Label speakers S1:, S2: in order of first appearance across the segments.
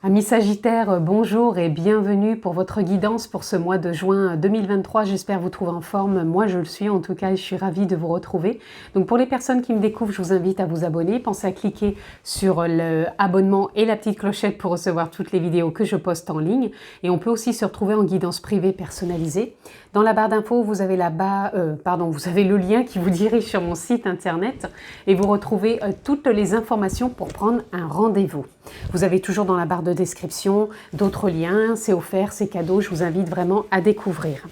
S1: Amis Sagittaires, bonjour et bienvenue pour votre guidance pour ce mois de juin 2023. J'espère vous trouver en forme. Moi, je le suis en tout cas et je suis ravie de vous retrouver. Donc pour les personnes qui me découvrent, je vous invite à vous abonner. Pensez à cliquer sur l'abonnement et la petite clochette pour recevoir toutes les vidéos que je poste en ligne. Et on peut aussi se retrouver en guidance privée personnalisée. Dans la barre d'infos, vous avez vous avez le lien qui vous dirige sur mon site internet et vous retrouvez toutes les informations pour prendre un rendez-vous. Vous avez toujours dans la barre de description d'autres liens, c'est offert, c'est cadeau, je vous invite vraiment à découvrir.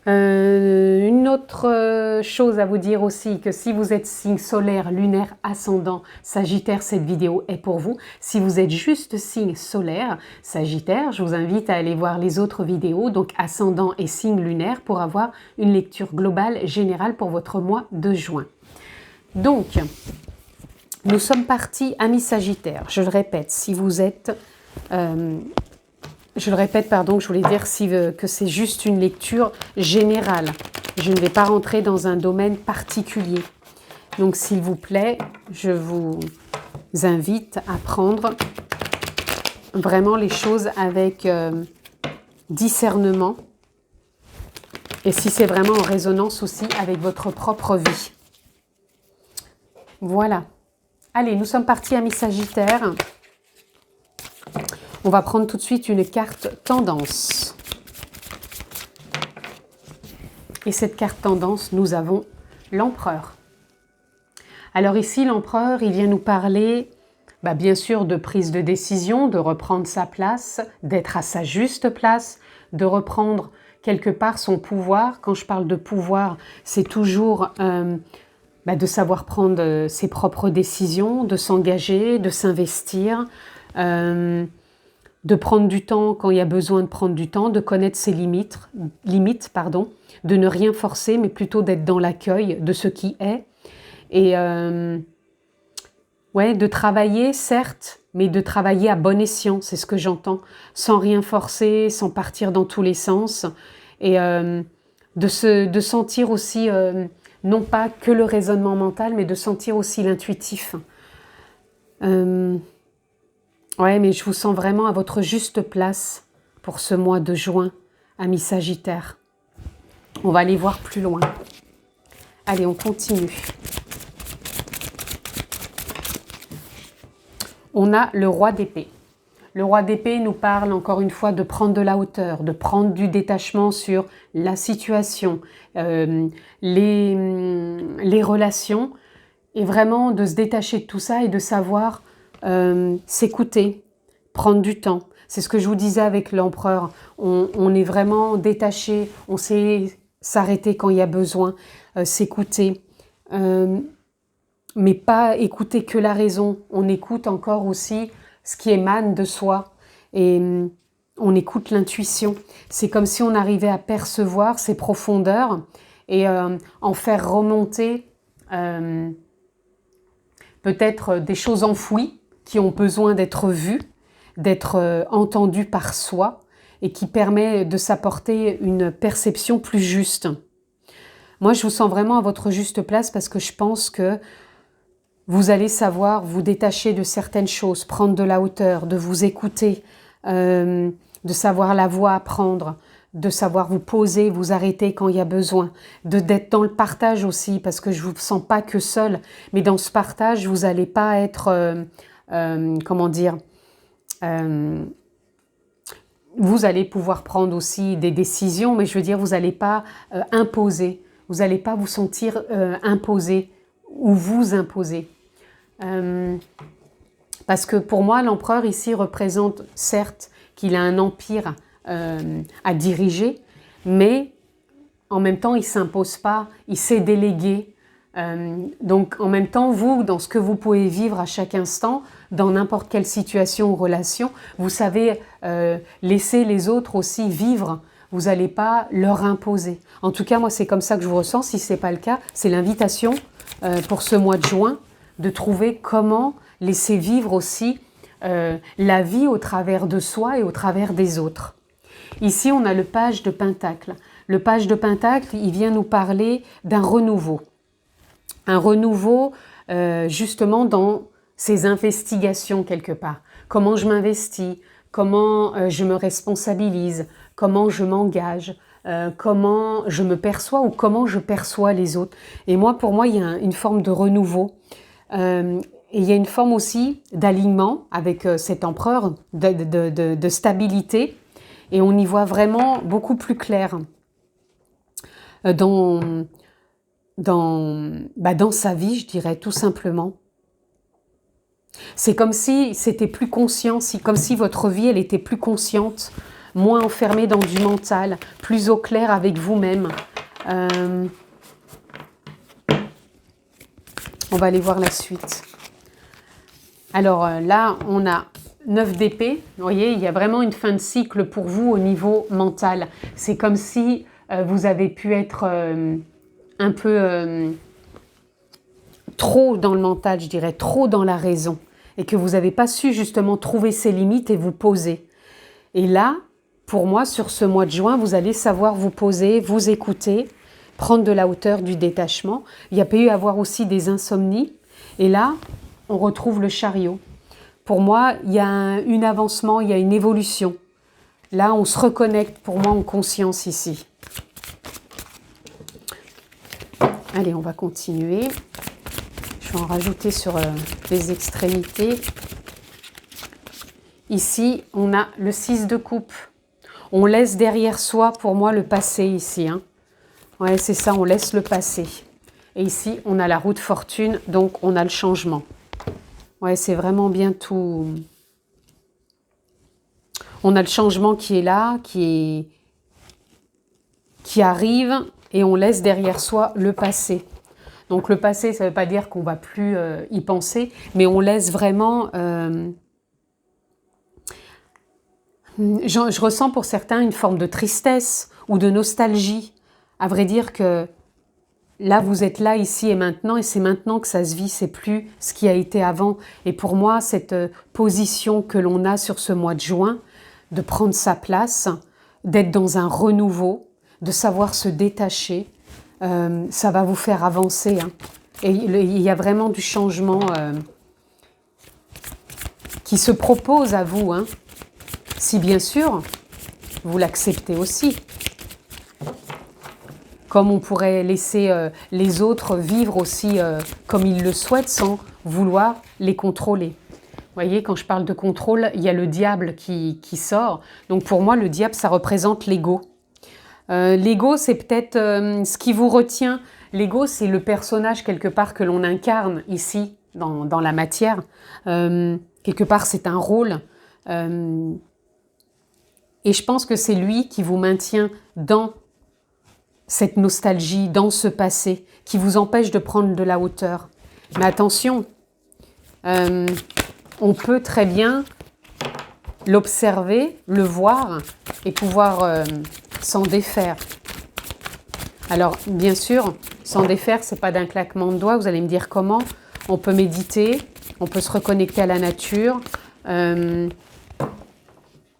S1: Une autre chose à vous dire aussi, que si vous êtes signe solaire, lunaire, ascendant, Sagittaire, cette vidéo est pour vous. Si vous êtes juste signe solaire, Sagittaire, je vous invite à aller voir les autres vidéos, donc ascendant et signe lunaire, pour avoir une lecture globale, générale pour votre mois de juin. Donc, nous sommes partis, amis Sagittaires. Je le répète, si vous êtes... je voulais dire que c'est juste une lecture générale. Je ne vais pas rentrer dans un domaine particulier. Donc, s'il vous plaît, je vous invite à prendre vraiment les choses avec discernement. Et si c'est vraiment en résonance aussi avec votre propre vie. Voilà. Allez, nous sommes partis, amis Sagittaires. On va prendre tout de suite une carte tendance. Et cette carte tendance, nous avons l'empereur. Alors ici, l'empereur, il vient nous parler, bien sûr, de prise de décision, de reprendre sa place, d'être à sa juste place, de reprendre quelque part son pouvoir. Quand je parle de pouvoir, c'est toujours de savoir prendre ses propres décisions, de s'engager, de s'investir, de prendre du temps quand il y a besoin de prendre du temps, de connaître ses limites, de ne rien forcer, mais plutôt d'être dans l'accueil de ce qui est. Et de travailler, certes, mais de travailler à bon escient, c'est ce que j'entends, sans rien forcer, sans partir dans tous les sens. Et de sentir aussi, non pas que le raisonnement mental, mais de sentir aussi l'intuitif. Mais je vous sens vraiment à votre juste place pour ce mois de juin, amis Sagittaires. On va aller voir plus loin. Allez, on continue. On a le roi d'épée. Le roi d'épée nous parle encore une fois de prendre de la hauteur, de prendre du détachement sur la situation, les relations, et vraiment de se détacher de tout ça et de savoir s'écouter, prendre du temps. C'est ce que je vous disais avec l'empereur. On est vraiment détaché, on sait s'arrêter quand il y a besoin, s'écouter. Mais pas écouter que la raison. On écoute encore aussi ce qui émane de soi. Et on écoute l'intuition. C'est comme si on arrivait à percevoir ses profondeurs et en faire remonter peut-être des choses enfouies qui ont besoin d'être vues, d'être entendues par soi et qui permet de s'apporter une perception plus juste. Moi, je vous sens vraiment à votre juste place parce que je pense que vous allez savoir vous détacher de certaines choses, prendre de la hauteur, de vous écouter, de savoir la voix à prendre, de savoir vous poser, vous arrêter quand il y a besoin, d'être dans le partage aussi, parce que je ne vous sens pas que seul, mais dans ce partage, vous n'allez pas être, vous allez pouvoir prendre aussi des décisions, mais je veux dire, vous n'allez pas imposer, vous n'allez pas vous sentir imposé ou vous imposer. Parce que pour moi, l'empereur ici représente, certes, qu'il a un empire à diriger, mais en même temps, il ne s'impose pas, il sait déléguer. Donc, en même temps, vous, dans ce que vous pouvez vivre à chaque instant, dans n'importe quelle situation ou relation, vous savez laisser les autres aussi vivre. Vous n'allez pas leur imposer. En tout cas, moi, c'est comme ça que je vous ressens. Si ce n'est pas le cas, c'est l'invitation pour ce mois de juin, de trouver comment laisser vivre aussi la vie au travers de soi et au travers des autres. Ici, on a le page de Pentacle. Le page de Pentacle, il vient nous parler d'un renouveau. Un renouveau justement dans ses investigations quelque part. comment je m'investis, comment je me responsabilise, comment je m'engage, comment je me perçois ou comment je perçois les autres. Et moi, pour moi, il y a une forme de renouveau. Et il y a une forme aussi d'alignement avec cet empereur, de stabilité. Et on y voit vraiment beaucoup plus clair dans sa vie, je dirais, tout simplement. C'est comme si c'était plus conscient, comme si votre vie, elle était plus consciente, moins enfermée dans du mental, plus au clair avec vous-même. On va aller voir la suite. Alors là, on a 9 d'épée. Vous voyez, il y a vraiment une fin de cycle pour vous au niveau mental. C'est comme si vous avez pu être un peu trop dans le mental, je dirais, trop dans la raison. Et que vous n'avez pas su justement trouver ses limites et vous poser. Et là, pour moi, sur ce mois de juin, vous allez savoir vous poser, vous écouter, prendre de la hauteur, du détachement. Il y a pu y avoir aussi des insomnies. Et là, on retrouve le chariot. Pour moi, il y a un avancement, il y a une évolution. Là, on se reconnecte, pour moi, en conscience ici. Allez, on va continuer. Je vais en rajouter sur les extrémités. Ici, on a le 6 de coupe. On laisse derrière soi, pour moi, le passé ici. Hein. Ouais, c'est ça, on laisse le passé. Et ici, on a la roue de fortune, donc on a le changement. Ouais, c'est vraiment bien tout. On a le changement qui est là, qui arrive, et on laisse derrière soi le passé. Donc le passé, ça ne veut pas dire qu'on ne va plus y penser, mais on laisse vraiment... je ressens pour certains une forme de tristesse ou de nostalgie. À vrai dire que là, vous êtes là, ici et maintenant, et c'est maintenant que ça se vit, c'est plus ce qui a été avant. Et pour moi, cette position que l'on a sur ce mois de juin, de prendre sa place, d'être dans un renouveau, de savoir se détacher, ça va vous faire avancer. Hein. Et il y a vraiment du changement qui se propose à vous, hein. Si bien sûr, vous l'acceptez aussi. Comme on pourrait laisser les autres vivre aussi comme ils le souhaitent sans vouloir les contrôler. Vous voyez, quand je parle de contrôle, il y a le diable qui sort. Donc pour moi, le diable, ça représente l'ego. L'ego, c'est peut-être ce qui vous retient. L'ego, c'est le personnage quelque part que l'on incarne ici, dans la matière. Quelque part, c'est un rôle. Et je pense que c'est lui qui vous maintient dans cette nostalgie, dans ce passé, qui vous empêche de prendre de la hauteur. Mais attention, on peut très bien l'observer, le voir et pouvoir s'en défaire. Alors, bien sûr, s'en défaire, ce n'est pas d'un claquement de doigts. Vous allez me dire comment. On peut méditer, on peut se reconnecter à la nature,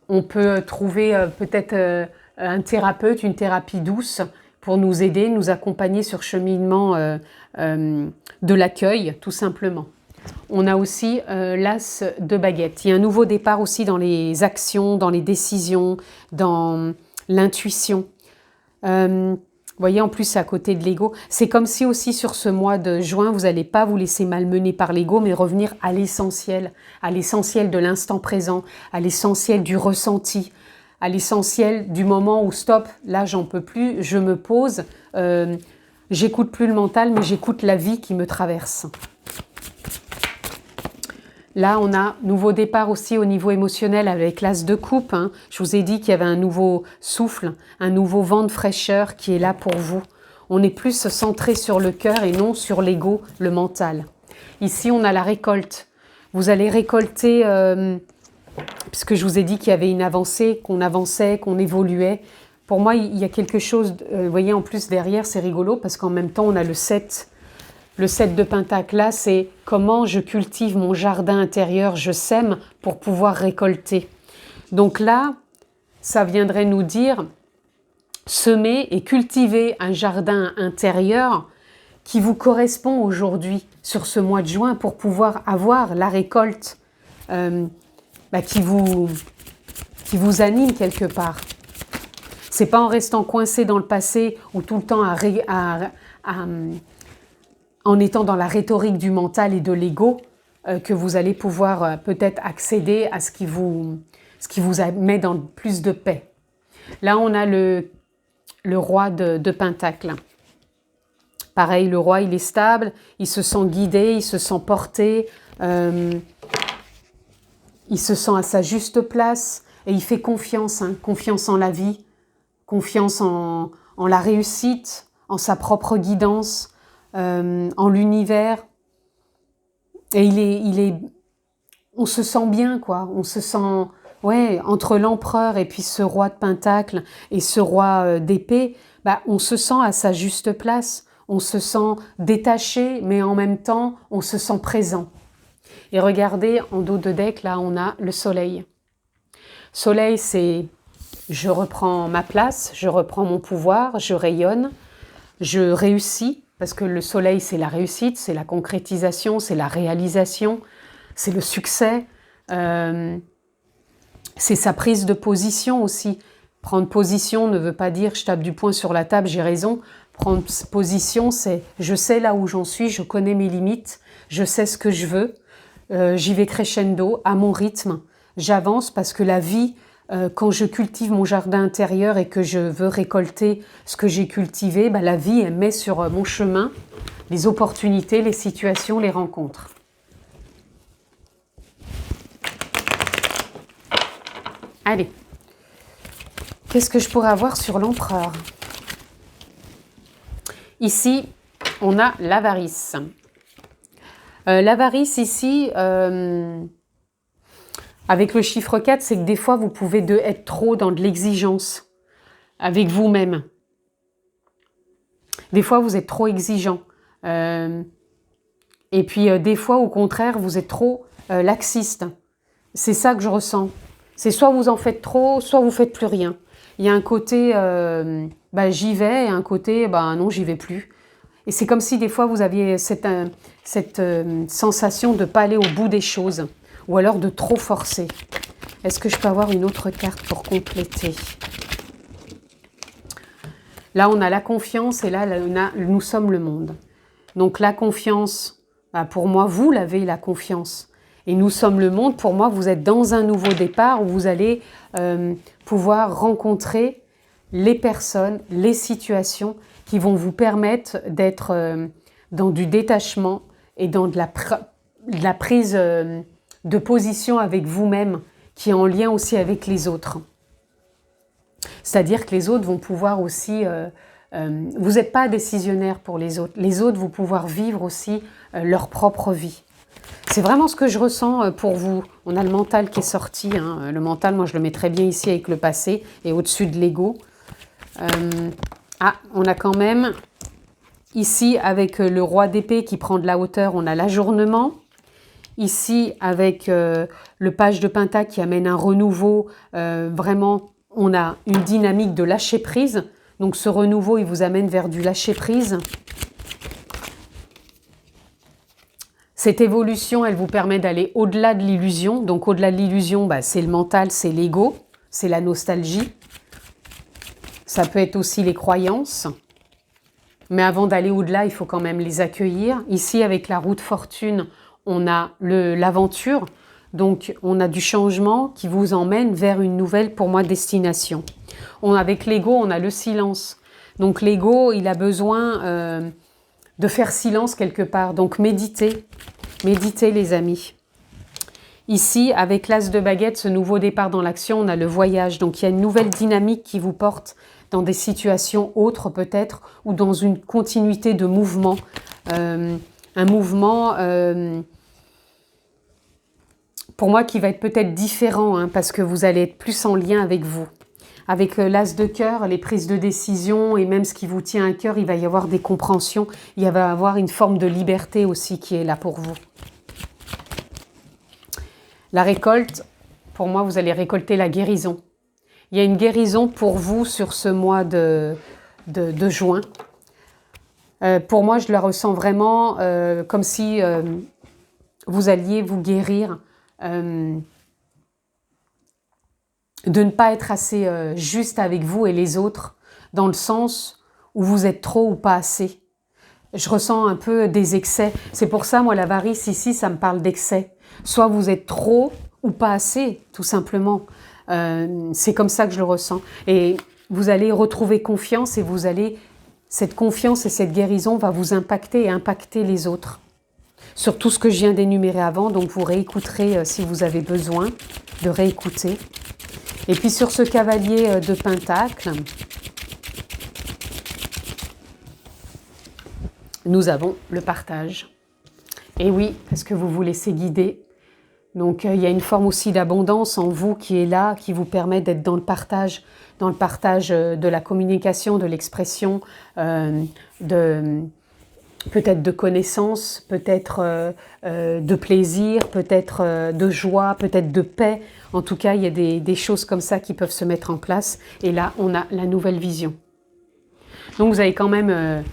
S1: on peut trouver peut-être un thérapeute, une thérapie douce pour nous aider, nous accompagner sur le cheminement de l'accueil, tout simplement. On a aussi l'as de baguette. Il y a un nouveau départ aussi dans les actions, dans les décisions, dans l'intuition. Vous voyez, en plus, c'est à côté de l'ego. C'est comme si aussi sur ce mois de juin, vous n'allez pas vous laisser malmener par l'ego, mais revenir à l'essentiel de l'instant présent, à l'essentiel du ressenti, à l'essentiel du moment où stop, là j'en peux plus, je me pose, j'écoute plus le mental, mais j'écoute la vie qui me traverse. Là, on a nouveau départ aussi au niveau émotionnel avec l'as de coupe. Hein. Je vous ai dit qu'il y avait un nouveau souffle, un nouveau vent de fraîcheur qui est là pour vous. On est plus centré sur le cœur et non sur l'ego, le mental. Ici, on a la récolte. Vous allez récolter, puisque je vous ai dit qu'il y avait une avancée, qu'on avançait, qu'on évoluait. Pour moi, il y a quelque chose, vous voyez, en plus derrière, c'est rigolo parce qu'en même temps, on a le 7. Le 7 de Pentacle, là, c'est comment je cultive mon jardin intérieur, je sème pour pouvoir récolter. Donc là, ça viendrait nous dire semer et cultiver un jardin intérieur qui vous correspond aujourd'hui sur ce mois de juin pour pouvoir avoir la récolte qui vous anime quelque part. C'est pas en restant coincé dans le passé ou tout le temps en étant dans la rhétorique du mental et de l'ego que vous allez pouvoir peut-être accéder à ce qui vous met dans plus de paix. Là, on a le roi de Pentacle. Pareil, le roi, il est stable, il se sent guidé, il se sent porté, il se sent à sa juste place et il fait confiance, confiance en la vie, confiance en la réussite, en sa propre guidance, en l'univers. Et on se sent bien, quoi. On se sent, ouais, entre l'empereur et puis ce roi de Pentacle et ce roi d'épée, on se sent à sa juste place. On se sent détaché, mais en même temps, on se sent présent. Et regardez, en dos de deck, là, on a le soleil. Soleil, c'est je reprends ma place, je reprends mon pouvoir, je rayonne, je réussis, parce que le soleil, c'est la réussite, c'est la concrétisation, c'est la réalisation, c'est le succès, c'est sa prise de position aussi. Prendre position ne veut pas dire je tape du poing sur la table, j'ai raison. Prendre position, c'est je sais là où j'en suis, je connais mes limites, je sais ce que je veux, j'y vais crescendo, à mon rythme, j'avance parce que la vie, quand je cultive mon jardin intérieur et que je veux récolter ce que j'ai cultivé, la vie, elle met sur mon chemin les opportunités, les situations, les rencontres. Allez, qu'est-ce que je pourrais avoir sur l'empereur ? Ici, on a l'avarice. L'avarice ici, avec le chiffre 4, c'est que des fois, vous pouvez être trop dans de l'exigence avec vous-même. Des fois, vous êtes trop exigeant. Et puis, des fois, au contraire, vous êtes trop laxiste. C'est ça que je ressens. C'est soit vous en faites trop, soit vous faites plus rien. Il y a un côté j'y vais et un côté non, j'y vais plus. Et c'est comme si des fois vous aviez cette sensation de ne pas aller au bout des choses ou alors de trop forcer. Est-ce que je peux avoir une autre carte pour compléter ? Là, on a la confiance et là, on a nous sommes le monde. Donc la confiance, pour moi, vous l'avez la confiance. Et nous sommes le monde, pour moi, vous êtes dans un nouveau départ où vous allez pouvoir rencontrer les personnes, les situations qui vont vous permettre d'être dans du détachement et dans de la prise de position avec vous-même qui est en lien aussi avec les autres. C'est-à-dire que les autres vont pouvoir aussi... vous n'êtes pas décisionnaire pour les autres. Les autres vont pouvoir vivre aussi leur propre vie. C'est vraiment ce que je ressens pour vous. On a le mental qui est sorti. Le mental, moi, je le mets très bien ici avec le passé et au-dessus de l'ego. On a quand même, ici, avec le roi d'épée qui prend de la hauteur, on a l'ajournement. Ici, avec le page de Pentacle qui amène un renouveau, vraiment, on a une dynamique de lâcher prise. Donc, ce renouveau, il vous amène vers du lâcher prise. Cette évolution, elle vous permet d'aller au-delà de l'illusion. Donc, au-delà de l'illusion, c'est le mental, c'est l'ego, c'est la nostalgie. Ça peut être aussi les croyances. Mais avant d'aller au-delà, il faut quand même les accueillir. Ici, avec la roue de fortune, on a l'aventure. Donc, on a du changement qui vous emmène vers une nouvelle, pour moi, destination. Avec l'ego, on a le silence. Donc, l'ego, il a besoin de faire silence quelque part. Donc, méditez. Méditez, les amis. Ici, avec l'as de baguette, ce nouveau départ dans l'action, on a le voyage. Donc, il y a une nouvelle dynamique qui vous porte dans des situations autres peut-être, ou dans une continuité de mouvement. Un mouvement, pour moi, qui va être peut-être différent, parce que vous allez être plus en lien avec vous. Avec l'as de cœur, les prises de décision et même ce qui vous tient à cœur, il va y avoir des compréhensions. Il va y avoir une forme de liberté aussi qui est là pour vous. La récolte, pour moi, vous allez récolter la guérison. Il y a une guérison pour vous sur ce mois de juin. Pour moi, je la ressens vraiment comme si vous alliez vous guérir de ne pas être assez juste avec vous et les autres, dans le sens où vous êtes trop ou pas assez. Je ressens un peu des excès. C'est pour ça, moi, l'avarice, ici, ça me parle d'excès. Soit vous êtes trop ou pas assez, tout simplement. C'est comme ça que je le ressens. Et vous allez retrouver confiance et vous allez... Cette confiance et cette guérison va vous impacter et impacter les autres. Sur tout ce que je viens d'énumérer avant, donc vous réécouterez si vous avez besoin de réécouter. Et puis sur ce cavalier de Pentacle, nous avons le partage. Et oui, parce que vous vous laissez guider. Donc il y a une forme aussi d'abondance en vous qui est là, qui vous permet d'être dans le partage de la communication, de l'expression, peut-être de connaissances, peut-être de plaisir, peut-être de joie, peut-être de paix. En tout cas, il y a des choses comme ça qui peuvent se mettre en place. Et là, on a la nouvelle vision. Donc vous avez quand même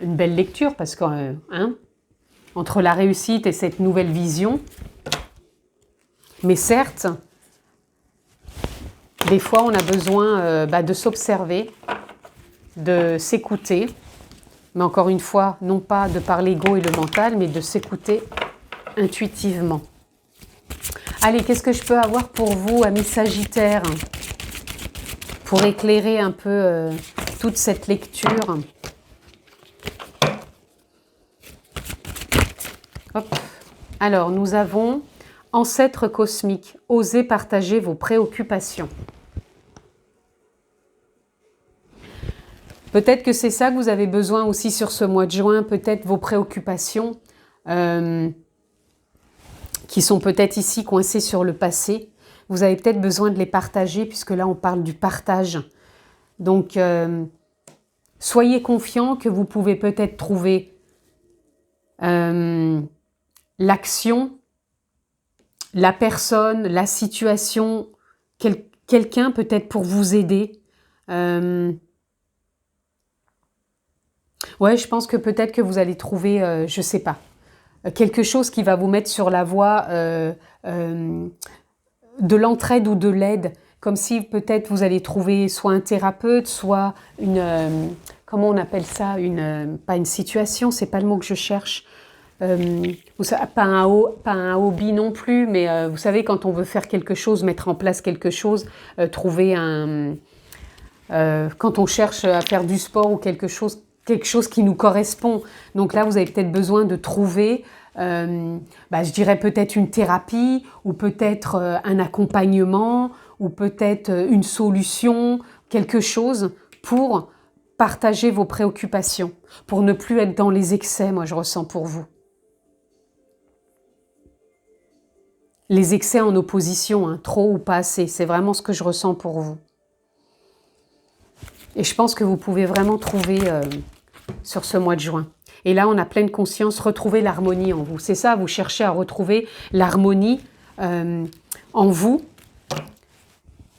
S1: une belle lecture parce que entre la réussite et cette nouvelle vision, mais certes, des fois on a besoin de s'observer, de s'écouter, mais encore une fois, non pas de par l'ego et le mental, mais de s'écouter intuitivement. Allez, qu'est-ce que je peux avoir pour vous, amis Sagittaires, pour éclairer un peu toute cette lecture? Hop. Alors, nous avons ancêtres cosmiques, osez partager vos préoccupations. Peut-être que c'est ça que vous avez besoin aussi sur ce mois de juin, peut-être vos préoccupations qui sont peut-être ici coincées sur le passé. Vous avez peut-être besoin de les partager puisque là on parle du partage. Donc soyez confiants que vous pouvez peut-être trouver l'action, la personne, la situation, quelqu'un peut-être pour vous aider. Ouais, je pense que peut-être que vous allez trouver, je sais pas, quelque chose qui va vous mettre sur la voie de l'entraide ou de l'aide, comme si peut-être vous allez trouver soit un thérapeute, soit une, comment on appelle ça, pas une situation, c'est pas le mot que je cherche, pas un hobby non plus, mais vous savez quand on veut faire quelque chose, mettre en place quelque chose, trouver quand on cherche à faire du sport ou quelque chose qui nous correspond. Donc là, vous avez peut-être besoin de trouver, je dirais peut-être une thérapie, ou peut-être un accompagnement, ou peut-être une solution, quelque chose pour partager vos préoccupations, pour ne plus être dans les excès, moi je ressens pour vous. Les excès en opposition, trop ou pas assez, c'est vraiment ce que je ressens pour vous. Et je pense que vous pouvez vraiment trouver sur ce mois de juin. Et là, on a pleine conscience, retrouver l'harmonie en vous. C'est ça, vous cherchez à retrouver l'harmonie en vous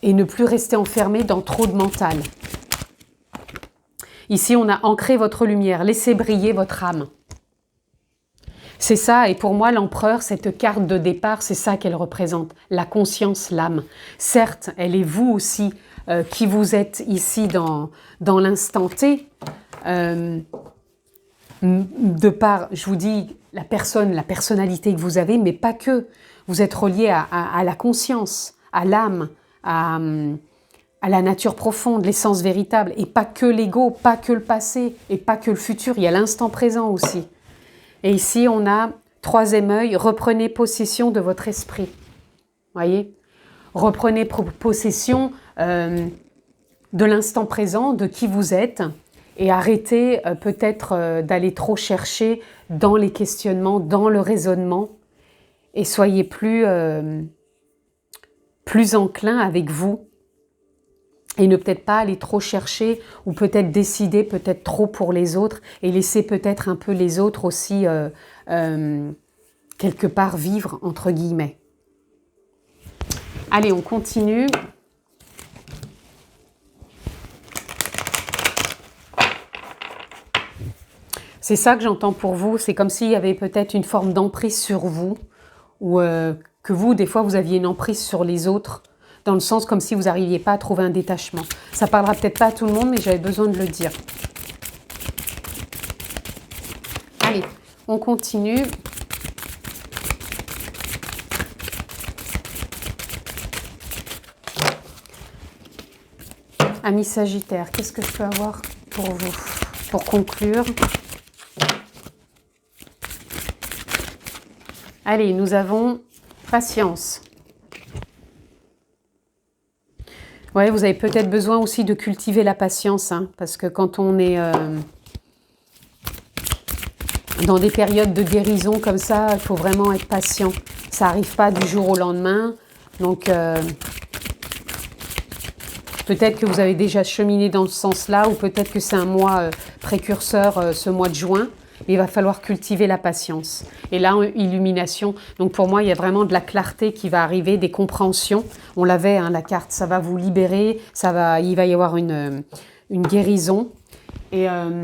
S1: et ne plus rester enfermé dans trop de mental. Ici, on a ancré votre lumière, laissez briller votre âme. C'est ça, et pour moi, l'empereur, cette carte de départ, c'est ça qu'elle représente, la conscience, l'âme. Certes, elle est vous aussi, qui vous êtes ici dans l'instant T, de par, je vous dis, la personnalité que vous avez, mais pas que. Vous êtes relié à la conscience, à l'âme, à la nature profonde, l'essence véritable, et pas que l'ego, pas que le passé, et pas que le futur, il y a l'instant présent aussi. Et ici, on a troisième œil, reprenez possession de votre esprit. Voyez ? Reprenez possession de l'instant présent, de qui vous êtes, et arrêtez peut-être d'aller trop chercher dans les questionnements, dans le raisonnement, et soyez plus enclin avec vous, et ne peut-être pas aller trop chercher, ou peut-être décider peut-être trop pour les autres, et laisser peut-être un peu les autres aussi quelque part vivre, entre guillemets. Allez, on continue. C'est ça que j'entends pour vous, c'est comme s'il y avait peut-être une forme d'emprise sur vous, ou que vous, des fois, vous aviez une emprise sur les autres, dans le sens comme si vous n'arriviez pas à trouver un détachement. Ça parlera peut-être pas à tout le monde, mais j'avais besoin de le dire. Allez, on continue. Amis Sagittaire, qu'est-ce que je peux avoir pour vous, pour conclure? Allez, nous avons patience. Ouais, vous avez peut-être besoin aussi de cultiver la patience, hein, parce que quand on est dans des périodes de guérison comme ça, il faut vraiment être patient. Ça n'arrive pas du jour au lendemain, donc peut-être que vous avez déjà cheminé dans ce sens-là, ou peut-être que c'est un mois précurseur, ce mois de juin. Mais il va falloir cultiver la patience. Et là, illumination. Donc pour moi, il y a vraiment de la clarté qui va arriver, des compréhensions. On l'avait, hein, la carte. Ça va vous libérer. Il va y avoir une guérison. Et là,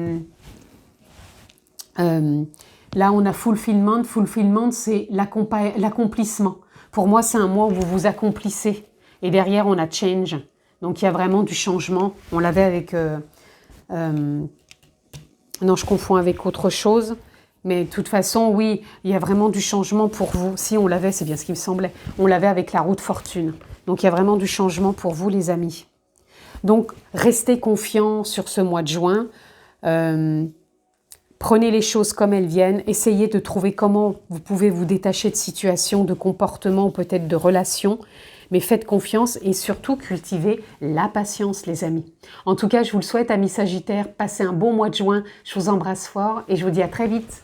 S1: on a fulfillment. Fulfillment, c'est l'accomplissement. Pour moi, c'est un mois où vous vous accomplissez. Et derrière, on a change. Donc il y a vraiment du changement. On l'avait avec... non, je confonds avec autre chose. Mais de toute façon, oui, il y a vraiment du changement pour vous. Si on l'avait, c'est bien ce qui me semblait. On l'avait avec la roue de fortune. Donc, il y a vraiment du changement pour vous, les amis. Donc, restez confiants sur ce mois de juin. Prenez les choses comme elles viennent. Essayez de trouver comment vous pouvez vous détacher de situations, de comportements ou peut-être de relations. Mais faites confiance et surtout cultivez la patience, les amis. En tout cas, je vous le souhaite, amis Sagittaires. Passez un bon mois de juin. Je vous embrasse fort et je vous dis à très vite.